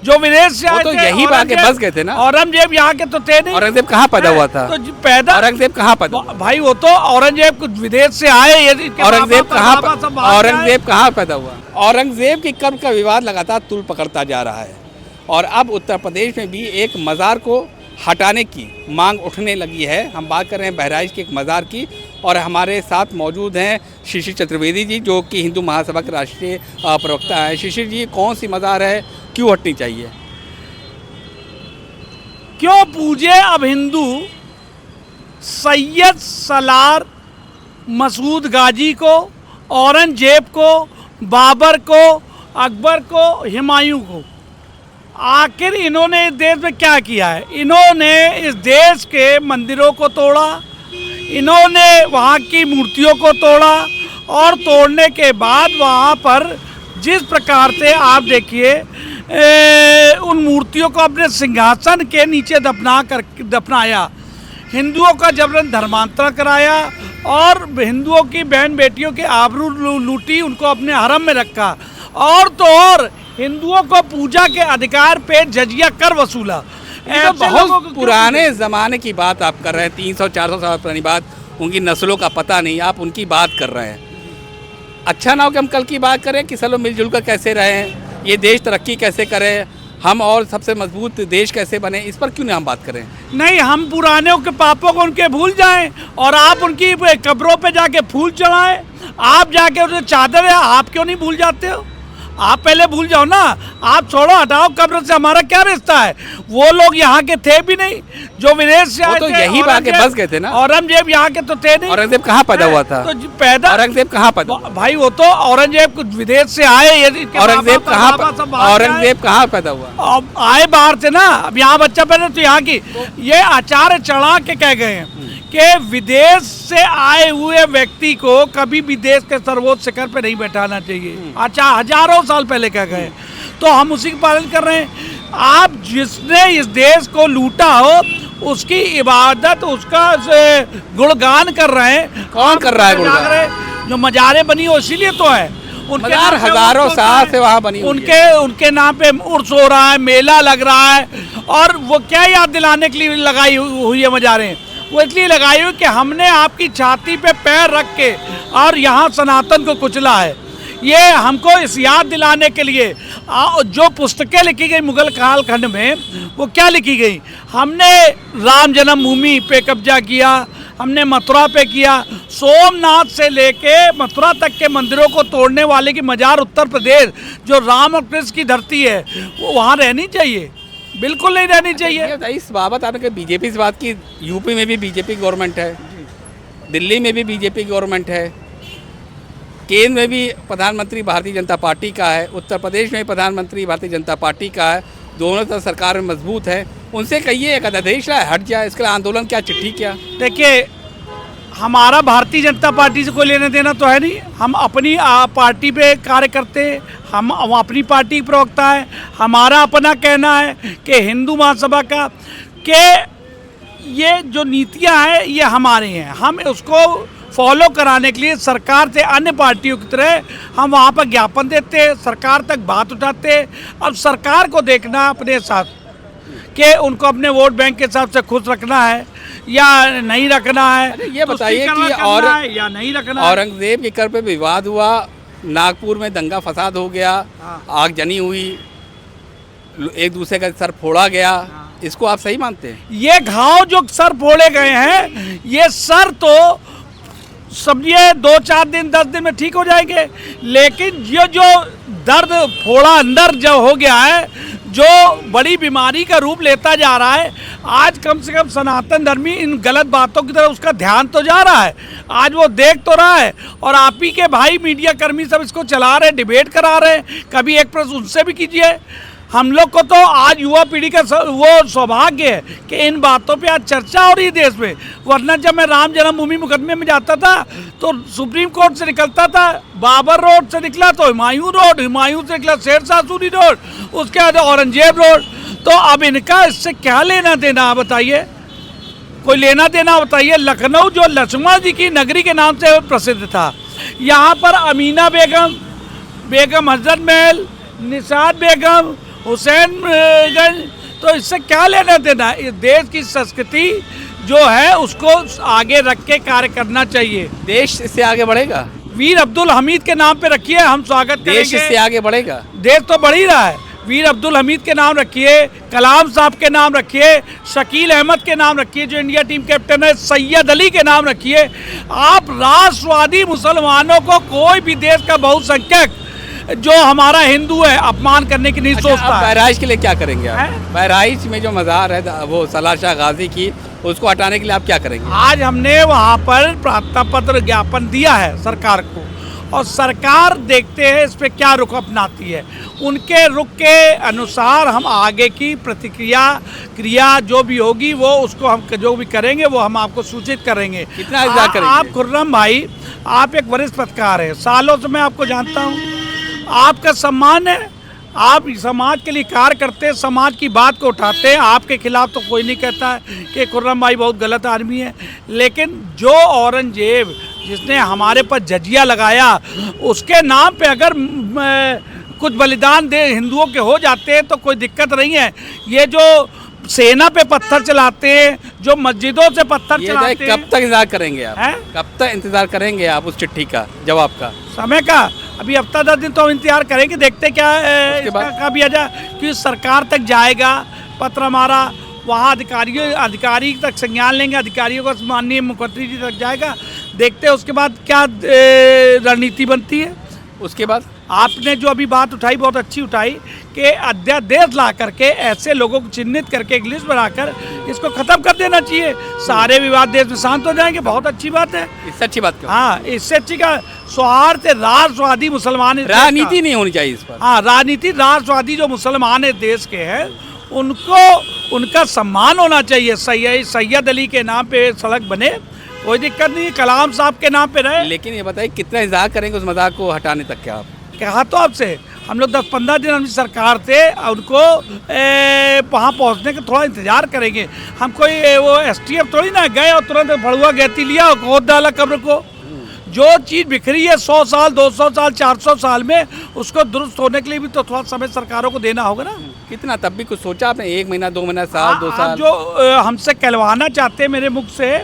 जो विदेश से आए तो थे, यही आके बस गए थे ना। औरंगजेब यहाँ के तो थे नहीं। औरंगजेब कहाँ पैदा हुआ था? तो पैदा औरंगजेब कहाँ पैदा हुआ? भाई वो तो औरंगजेब कुछ विदेश से आए। औरंगजेब कहाँ पैदा हुआ? औरंगजेब की कब्र का विवाद लगातार तूल पकड़ता जा रहा है और अब उत्तर प्रदेश में भी एक मज़ार को हटाने की मांग उठने लगी है। हम बात कर रहे हैं बहराइच के एक मज़ार की और हमारे साथ मौजूद हैं शिशिर चतुर्वेदी जी, जो कि हिंदू महासभा के राष्ट्रीय प्रवक्ता हैं। शिशिर जी, कौन सी मज़ार है, क्यों हटनी चाहिए? क्यों पूजे अब हिंदू सैयद सलार मसूद गाजी को, औरंगजेब को, बाबर को, अकबर को, हुमायूं को? आखिर इन्होंने इस देश में क्या किया है? इन्होंने इस देश के मंदिरों को तोड़ा, इन्होंने वहाँ की मूर्तियों को तोड़ा और तोड़ने के बाद वहाँ पर जिस प्रकार से आप देखिए उन मूर्तियों को अपने सिंहासन के नीचे दफनाया, हिंदुओं का जबरन धर्मांतरण कराया और हिंदुओं की बहन बेटियों के आबरू लूटी, उनको अपने हरम में रखा और तो और हिंदुओं को पूजा के अधिकार पे जजिया कर वसूला। तो बहुत पुराने ज़माने की बात आप कर रहे हैं, 300-400 साल पुरानी बात, उनकी नस्लों का पता नहीं, आप उनकी बात कर रहे हैं। अच्छा ना हो कि हम कल की बात करें कि चलो मिलजुल कर कैसे रहें, ये देश तरक्की कैसे करें, हम और सबसे मजबूत देश कैसे बने, इस पर क्यों नहीं हम बात करें? नहीं, हम पुराने के पापों को उनके भूल जाएं और आप उनकी कब्रों पे जाके फूल चढ़ाएं। आप जाके उनसे चादर है, आप क्यों नहीं भूल जाते हो? आप पहले भूल जाओ ना, आप छोड़ो, हटाओ, कब्र से हमारा क्या रिश्ता है? वो लोग यहाँ के थे भी नहीं, जो विदेश से आए तो थे। यही आके बस गए थे ना। औरंगजेब यहाँ के तो थे नहीं। औरंगजेब कहाँ पैदा हुआ था? तो औरंगजेब कहाँ पैदा? भाई वो तो औरंगजेब कुछ विदेश से आए। औरंगजेब कहाँ पैदा हुआ? अब आए बाहर से ना, अब यहाँ बच्चा पैदा तो यहाँ की ये आचार्य चढ़ा के कह गए हैं कि विदेश से आए हुए व्यक्ति को कभी भी देश के सर्वोच्च शिखर पे नहीं बैठाना चाहिए। अच्छा, हजारों साल पहले कह गए, तो हम उसी का पालन कर रहे हैं। आप जिसने इस देश को लूटा हो उसकी इबादत, उसका गुणगान कर रहे हैं। कौन कर रहा है गुणगान? जो मजारें बनी हो इसीलिए तो है, उनके हजारों साल से वहाँ बनी, उनके नाम पे उर्स हो रहा है, मेला लग रहा है। और वो क्या याद दिलाने के लिए लगाई हुई है मजारें? वो इसलिए लगाई हुई कि हमने आपकी छाती पे पैर रख के और यहाँ सनातन को कुचला है। ये हमको इस याद दिलाने के लिए जो पुस्तकें लिखी गई मुगल कालखंड में, वो क्या लिखी गई? हमने राम जन्मभूमि पे कब्जा किया, हमने मथुरा पे किया, सोमनाथ से लेके मथुरा तक के मंदिरों को तोड़ने वाले की मजार उत्तर प्रदेश, जो राम और कृष्ण की धरती है, वो वहाँ रहनी चाहिए? बिल्कुल नहीं रहनी चाहिए। इस बाबत आपने बीजेपी से बात की, यूपी में भी बीजेपी गवर्नमेंट है, दिल्ली में भी बीजेपी गवर्नमेंट है, केंद्र में भी प्रधानमंत्री भारतीय जनता पार्टी का है, उत्तर प्रदेश में प्रधानमंत्री भारतीय जनता पार्टी का है, दोनों तरफ सरकार में मजबूत है। उनसे कहिए एक अध्यादेश लाए, हट जाए, इसका आंदोलन क्या, चिट्ठी क्या? देखिए, हमारा भारतीय जनता पार्टी से कोई लेना देना तो है नहीं। हम अपनी पार्टी पे कार्य करते हैं, हम अपनी पार्टी के प्रवक्ता है। हमारा अपना कहना है कि हिंदू महासभा का कि ये जो नीतियां हैं ये हमारे हैं, हम उसको फॉलो कराने के लिए सरकार से अन्य पार्टियों की तरह हम वहाँ पर ज्ञापन देते हैं, सरकार तक बात उठाते हैं। अब सरकार को देखना अपने साथ कि उनको अपने वोट बैंक के हिसाब से खुश रखना है या नहीं रखना है। ये बताइए कि और या नहीं रखना। औरंगजेब के घर पे विवाद हुआ, नागपुर में दंगा फसाद हो गया, आगजनी हुई, एक दूसरे का सर फोड़ा गया, इसको आप सही मानते हैं? ये घाव जो सर फोड़े गए हैं, ये सर तो समझिए 2-4 दिन 10 दिन में ठीक हो जाएंगे, लेकिन ये जो दर्द फोड़ा अंदर जो हो गया है, जो बड़ी बीमारी का रूप लेता जा रहा है, आज कम से कम सनातन धर्मी इन गलत बातों की तरफ उसका ध्यान तो जा रहा है, आज वो देख तो रहा है। और आप ही के भाई मीडिया कर्मी सब इसको चला रहे हैं, डिबेट करा रहे हैं, कभी एक प्रश्न उनसे भी कीजिए। हम लोग को तो आज युवा पीढ़ी का वो सौभाग्य है कि इन बातों पे आज चर्चा हो रही है देश में। वरना जब मैं राम जन्मभूमि मुकदमे में जाता था तो सुप्रीम कोर्ट से निकलता था, बाबर रोड से निकला तो हुमायूं रोड, हुमायूं से निकला शेरशाह सूरी रोड, उसके बाद औरंगजेब रोड। तो अब इनका इससे क्या लेना देना बताइए? कोई लेना देना बताइए? लखनऊ जो लक्ष्मण जी की नगरी के नाम से प्रसिद्ध था, यहाँ पर अमीना बेगम, बेगम हजरत महल, निशात बेगम हुसैनगंज, तो इससे क्या लेना देना। इस देश की संस्कृति जो है उसको आगे रख के कार्य करना चाहिए। देश इससे आगे बढ़ेगा, वीर अब्दुल हमीद के नाम पे रखिए, हम स्वागत करेंगे। देश इससे आगे बढ़ेगा, देश तो बढ़ ही रहा है। वीर अब्दुल हमीद के नाम रखिए, कलाम साहब के नाम रखिए, शकील अहमद के नाम रखिए जो इंडिया टीम कैप्टन है, सैयद अली के नाम रखिए। आप राष्ट्रवादी मुसलमानों को कोई भी देश का बहुसंख्यक जो हमारा हिंदू है अपमान करने की नहीं सोचता है। बहराइच के लिए क्या करेंगे आप? हैं? बहराइच में जो मज़ार है वो सलार शाह गाजी की, उसको हटाने के लिए आप क्या करेंगे? आज हमने वहाँ पर प्रार्थना पत्र ज्ञापन दिया है सरकार को, और सरकार देखते हैं इस पे क्या रुख अपनाती है। उनके रुख के अनुसार हम आगे की क्रिया जो भी होगी वो उसको हम जो भी करेंगे वो हम आपको सूचित करेंगे। कितना इंतजार करेंगे? आप खुर्रम भाई, आप एक वरिष्ठ पत्रकार हैं, सालों से मैं आपको जानता हूँ, आपका सम्मान है, आप समाज के लिए कार्य करते हैं, समाज की बात को उठाते हैं। आपके खिलाफ तो कोई नहीं कहता है कि खुर्रम भाई बहुत गलत आदमी है, लेकिन जो औरंगजेब जिसने हमारे पर जजिया लगाया उसके नाम पे अगर कुछ बलिदान दे हिंदुओं के हो जाते हैं तो कोई दिक्कत नहीं है। ये जो सेना पे पत्थर चलाते हैं, जो मस्जिदों से पत्थर चलाते हैं, कब तक इंतजार करेंगे आप? हैं? कब तक इंतजार करेंगे आप उस चिट्ठी का जवाब का? समय का अभी हफ्ता 10 दिन तो हम इंतजार करेंगे, देखते क्या कभी आजा कि सरकार तक जाएगा पत्र हमारा, वहाँ अधिकारी तक संज्ञान लेंगे, अधिकारियों का माननीय मुख्यमंत्री जी तक जाएगा, देखते हैं उसके बाद क्या रणनीति बनती है। उसके बाद आपने जो अभी बात उठाई बहुत अच्छी उठाई कि अध्यादेश ला करके ऐसे लोगों को चिन्हित करके एक लिस्ट बनाकर इसको खत्म कर देना चाहिए, सारे विवाद देश में शांत हो जाएंगे। बहुत अच्छी बात है, इससे अच्छी बात क्या? हाँ, इससे अच्छी का सौहार्द राष्ट्रवादी मुसलमान राजनीति नहीं होनी चाहिए इस पर। हाँ, राजनीति राष्ट्रवादी जो मुसलमान है देश के हैं उनको उनका सम्मान होना चाहिए। सैयद अली के नाम पे सड़क बने, कोई दिक्कत नहीं, कलाम साहब के नाम पे रहे। लेकिन ये बताइए कितना इंतजार करेंगे उस मज़ार को हटाने तक? क्या आप कहा तो आपसे हम लोग 10-15 दिन हम सरकार थे, उनको वहाँ पहुँचने का थोड़ा इंतजार करेंगे। हम कोई वो STF थोड़ी ना गए और तुरंत भड़ुआ गहती लिया और खोद डाला कब्र को। जो चीज़ बिखरी है 100 साल 200 साल 400 साल में, उसको दुरुस्त होने के लिए भी तो थोड़ा समय सरकारों को देना होगा ना। कितना तब भी कुछ सोचा आपने? 1 महीना 2 महीना साल 2 साल? जो हमसे कहलवाना चाहते हैं मेरे मुख से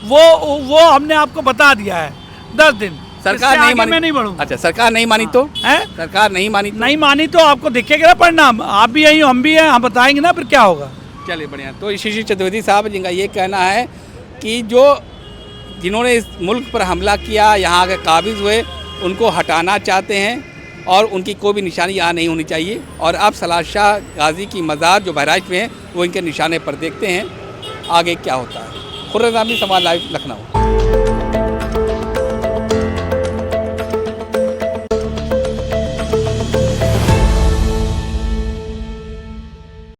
वो हमने आपको बता दिया है 10 दिन। सरकार नहीं मानी, मैं नहीं बढ़ूंगा। अच्छा, सरकार नहीं मानी तो है, सरकार नहीं मानी तो आपको दिखेगा ना परिणाम। आप भी यही हम भी हैं, हम बताएंगे ना फिर क्या होगा। चलिए बढ़िया। तो शिशिर चतुर्वेदी साहब जिनका ये कहना है कि जिन्होंने इस मुल्क पर हमला किया, यहाँ के काबिज हुए, उनको हटाना चाहते हैं और उनकी कोई भी निशानी यहाँ नहीं होनी चाहिए। और अब सलार शाह गाजी की मज़ार जो बहराइच में है वो इनके निशाने पर देखते हैं आगे क्या होता है। खुर्रम समाज लाइव, लखनऊ।